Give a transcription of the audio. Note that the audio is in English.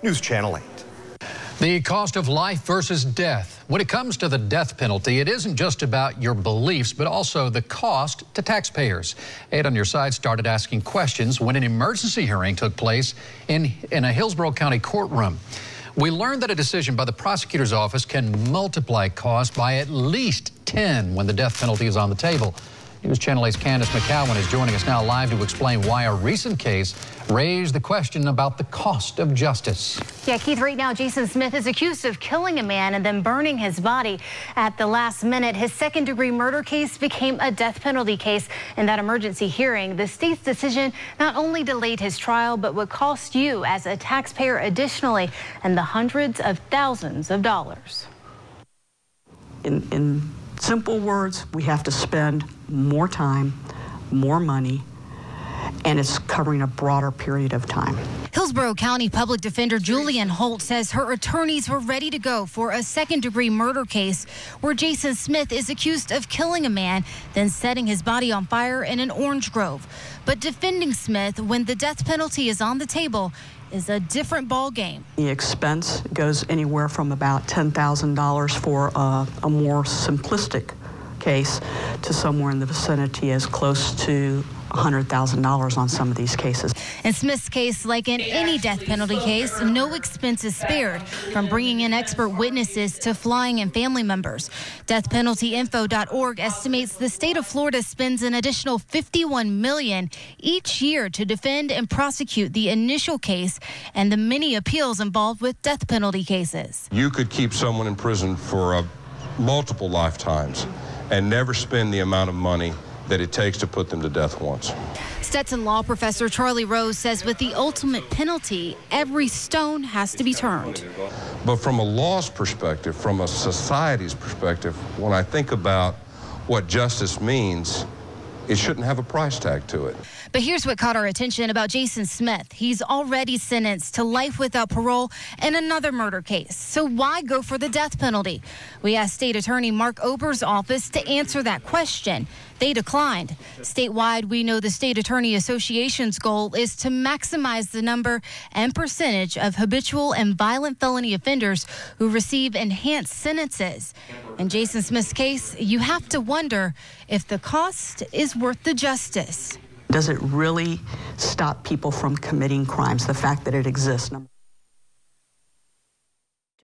News Channel 8. The cost of life versus death. When it comes to the death penalty, it isn't just about your beliefs, but also the cost to taxpayers. 8 on Your Side started asking questions when an emergency hearing took place in a Hillsborough County courtroom. We learned that a decision by the prosecutor's office can multiply costs by at least 10 when the death penalty is on the table. News Channel 8's Candace McCowan is joining us now live to explain why a recent case raised the question about the cost of justice. Yeah, Keith, right now Jason Smith is accused of killing a man and then burning his body. At the last minute, his second-degree murder case became a death penalty case. In that emergency hearing, the state's decision not only delayed his trial, but would cost you as a taxpayer additionally in the hundreds of thousands of dollars. In simple words, we have to spend more time, more money, and it's covering a broader period of time. Hillsborough County Public Defender Julian Holt says her attorneys were ready to go for a second-degree murder case where Jason Smith is accused of killing a man, then setting his body on fire in an orange grove. But defending Smith when the death penalty is on the table is a different ball game. The expense goes anywhere from about $10,000 for a more simplistic case to somewhere in the vicinity as close to $100,000 on some of these cases. In Smith's case, like in any death penalty case, no expense is spared, from bringing in expert witnesses to flying in family members. DeathPenaltyInfo.org estimates the state of Florida spends an additional $51 million each year to defend and prosecute the initial case and the many appeals involved with death penalty cases. You could keep someone in prison for multiple lifetimes and never spend the amount of money that it takes to put them to death once. Stetson law professor Charlie Rose says with the ultimate penalty, every stone has to be turned. But from a law's perspective, from a society's perspective, when I think about what justice means, it shouldn't have a price tag to it. But here's what caught our attention about Jason Smith. He's already sentenced to life without parole in another murder case. So why go for the death penalty? We asked State Attorney Mark Ober's office to answer that question. They declined. Statewide, we know the State Attorney Association's goal is to maximize the number and percentage of habitual and violent felony offenders who receive enhanced sentences. In Jason Smith's case, you have to wonder if the cost is worth the justice. Does it really stop people from committing crimes, the fact that it exists?